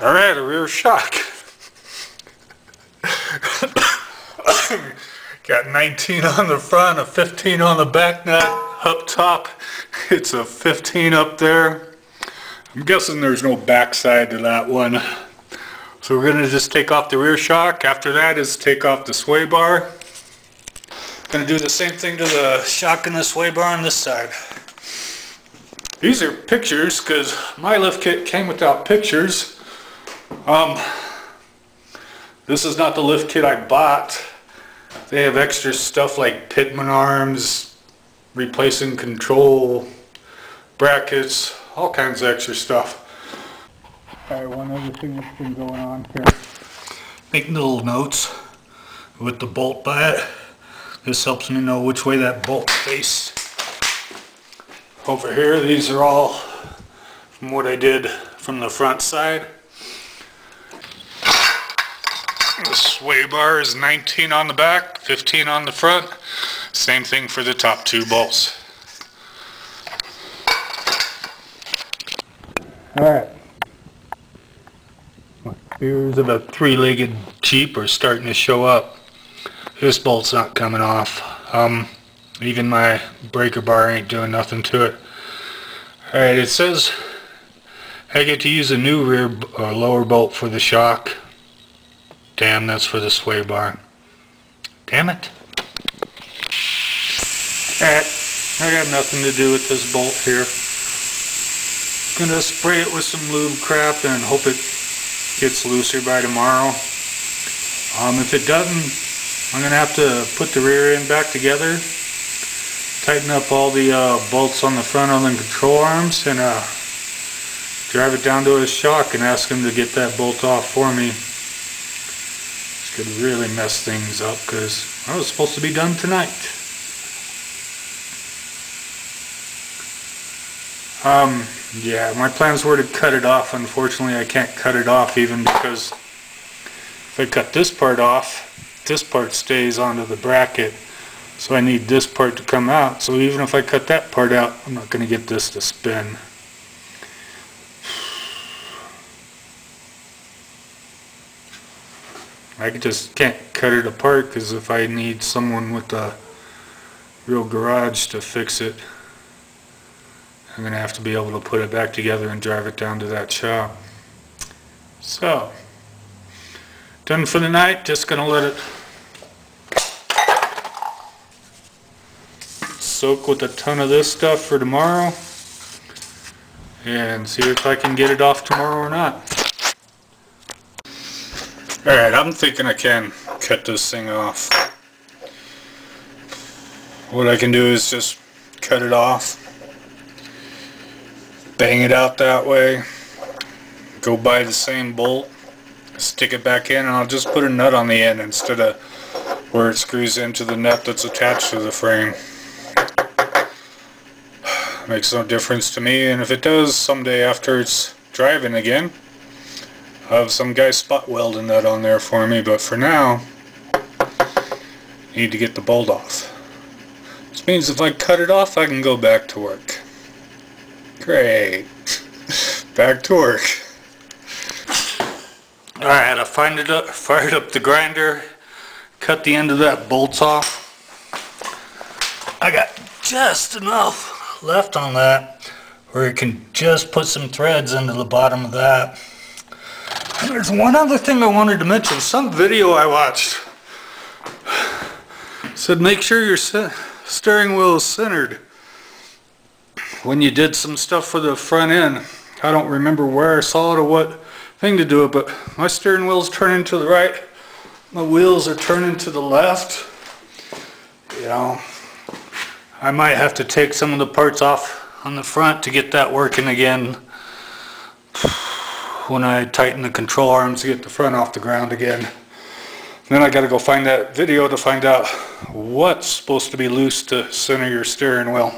Alright, a rear shock. Got 19 on the front, a 15 on the back nut. Up top, it's a 15 up there. I'm guessing there's no backside to that one. So we're going to just take off the rear shock. After that is take off the sway bar. Going to do the same thing to the shock and the sway bar on this side. These are pictures because my lift kit came without pictures. This is not the lift kit I bought. They have extra stuff like pitman arms, replacing control brackets, all kinds of extra stuff. Alright, one other thing that's been going on here. Make little notes with the bolt by it. This helps me know which way that bolt faces. Over here, these are all from what I did from the front side. The sway bar is 19 on the back, 15 on the front. Same thing for the top two bolts. Alright. My fears of a three-legged Jeep are starting to show up. This bolt's not coming off. Even my breaker bar ain't doing nothing to it. Alright, it says I get to use a new rear or lower bolt for the shock. Damn, that's for the sway bar. Damn it. Alright, I got nothing to do with this bolt here. Gonna spray it with some lube crap and hope it gets looser by tomorrow. If it doesn't, I'm gonna have to put the rear end back together, tighten up all the bolts on the front on the control arms, and drive it down to a shock and ask him to get that bolt off for me. Could really mess things up because I was supposed to be done tonight. Yeah, my plans were to cut it off. Unfortunately, I can't cut it off even because if I cut this part off, this part stays onto the bracket. So I need this part to come out. So even if I cut that part out, I'm not going to get this to spin. I just can't cut it apart because if I need someone with a real garage to fix it, I'm going to have to be able to put it back together and drive it down to that shop. So, done for the night. Just going to let it soak with a ton of this stuff for tomorrow and see if I can get it off tomorrow or not. Alright, I'm thinking I can cut this thing off. What I can do is just cut it off, bang it out that way, go buy the same bolt, stick it back in, and I'll just put a nut on the end instead of where it screws into the nut that's attached to the frame. Makes no difference to me, and if it does someday after it's driving again, I'll have some guy spot welding that on there for me, but for now, I need to get the bolt off. Which means if I cut it off, I can go back to work. Great. Back to work. Alright, I fired up the grinder, cut the end of that bolt off. I got just enough left on that where it can just put some threads into the bottom of that. And there's one other thing I wanted to mention. Some video I watched said make sure your steering wheel is centered when you did some stuff for the front end. I don't remember where I saw it or what thing to do it, but my steering wheel's turning to the right, my wheels are turning to the left. You know, I might have to take some of the parts off on the front to get that working again when I tighten the control arms to get the front off the ground again. Then I got to go find that video to find out what's supposed to be loose to center your steering wheel.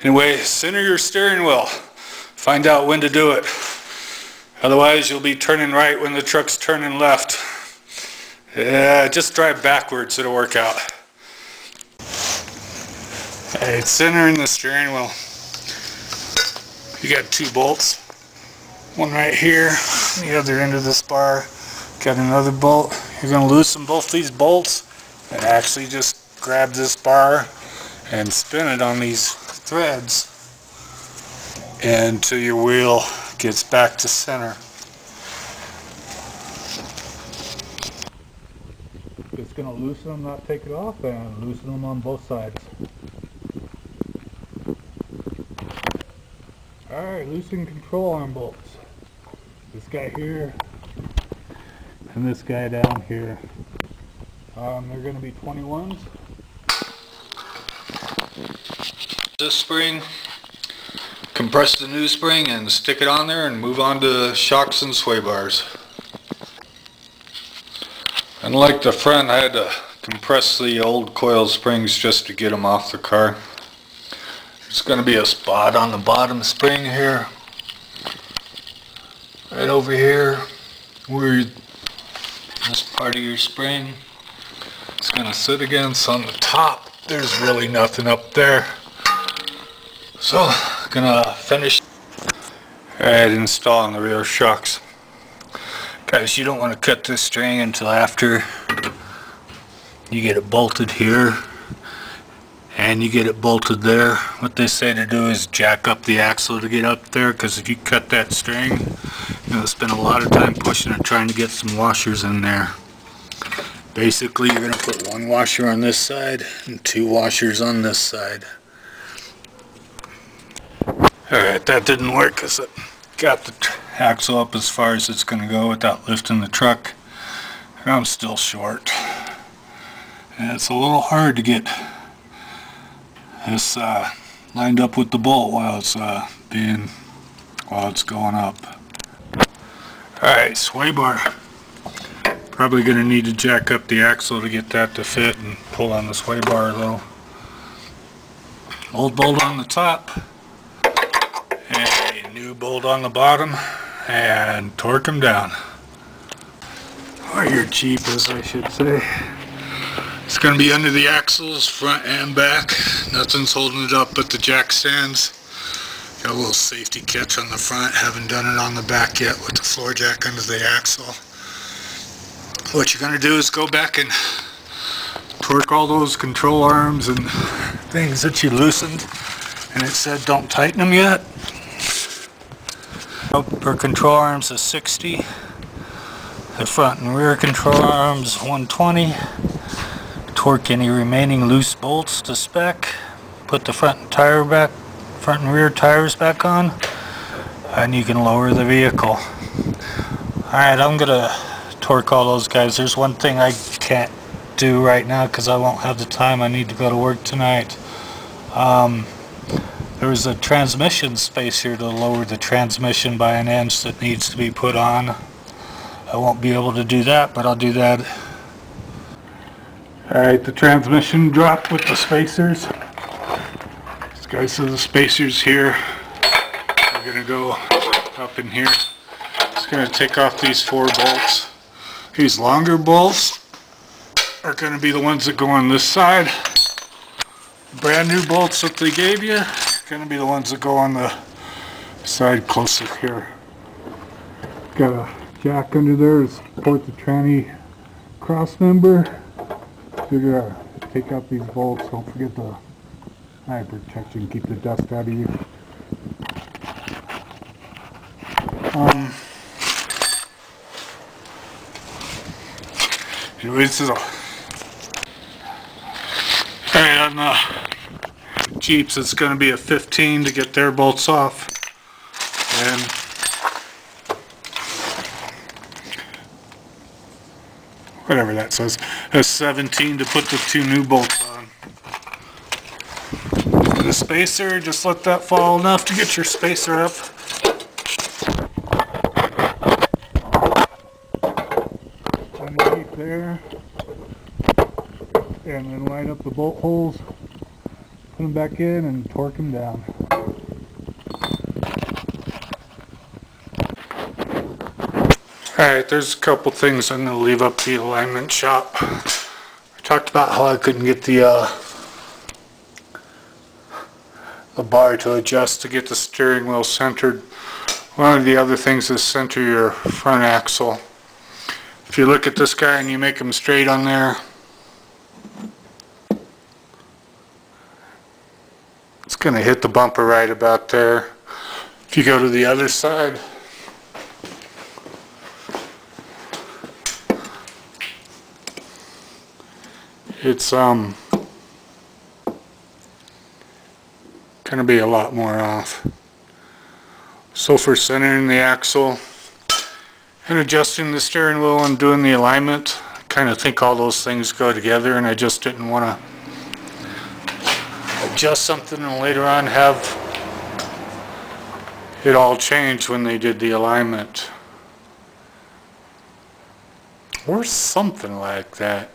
Anyway, center your steering wheel. Find out when to do it. Otherwise you'll be turning right when the truck's turning left. Yeah, just drive backwards, it'll work out. Hey, it's centering the steering wheel. You got two bolts. one right here, the other end of this bar. Got another bolt. You're going to loosen both these bolts and actually just grab this bar and spin it on these threads until your wheel gets back to center. Just going to loosen them, not take it off, and loosen them on both sides. Alright, loosen control arm bolts. This guy here and this guy down here. They're going to be 21s. This spring, compress the new spring and stick it on there and move on to shocks and sway bars. Unlike the front, I had to compress the old coil springs just to get them off the car. There's going to be a spot on the bottom spring here, right over here, where this part of your spring is going to sit against. On the top, there's really nothing up there. So, gonna finish. Alright, installing the rear shocks. Guys, you don't want to cut this string until after you get it bolted here and you get it bolted there. What they say to do is jack up the axle to get up there, because if you cut that string, you're going to spend a lot of time pushing it trying to get some washers in there. Basically, you're going to put one washer on this side and two washers on this side. Alright, that didn't work because it got the axle up as far as it's going to go without lifting the truck. I'm still short. And it's a little hard to get this lined up with the bolt while it's going up. Alright, sway bar. Probably going to need to jack up the axle to get that to fit and pull on the sway bar though. Old bolt on the top. And a new bolt on the bottom, and torque them down. Or your Jeep, as I should say. It's going to be under the axles, front and back. Nothing's holding it up but the jack stands. Got a little safety catch on the front. Haven't done it on the back yet with the floor jack under the axle. What you're going to do is go back and torque all those control arms and things that you loosened. And it said don't tighten them yet. Per control arms is 60. The front and rear control arms 120. Torque any remaining loose bolts to spec. Put the front and rear tires back on, and you can lower the vehicle. Alright, I'm gonna torque all those guys. There's one thing I can't do right now because I won't have the time. I need to go to work tonight. There's a transmission space here to lower the transmission by an inch that needs to be put on. I won't be able to do that, but I'll do that. Alright, the transmission dropped with the spacers. This guy says the spacers here. We're going to go up in here. Just going to take off these 4 bolts. These longer bolts are going to be the ones that go on this side. Brand new bolts that they gave you going to be the ones that go on the side closer here. Got a jack under there to support the tranny cross member. You're going to take out these bolts. Don't forget the eye protection, keep the dust out of you. Anyways, alright, on the Jeeps it's going to be a 15 to get their bolts off, and whatever that says, a 17 to put the 2 new bolts on. The spacer, just let that fall enough to get your spacer up. Underneath there, and then line up the bolt holes. Put them back in and torque them down. Alright, there's a couple things I'm going to leave up the alignment shop. I talked about how I couldn't get the bar to adjust to get the steering wheel centered. One of the other things is center your front axle. If you look at this guy and you make him straight on there, it's going to hit the bumper right about there. If you go to the other side, it's going to be a lot more off. So for centering the axle and adjusting the steering wheel and doing the alignment, I kind of think all those things go together, and I just didn't want to adjust something and later on have it all change when they did the alignment. Or something like that.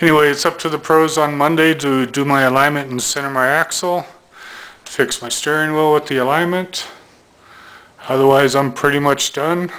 Anyway, it's up to the pros on Monday to do my alignment and center my axle, fix my steering wheel with the alignment. Otherwise, I'm pretty much done.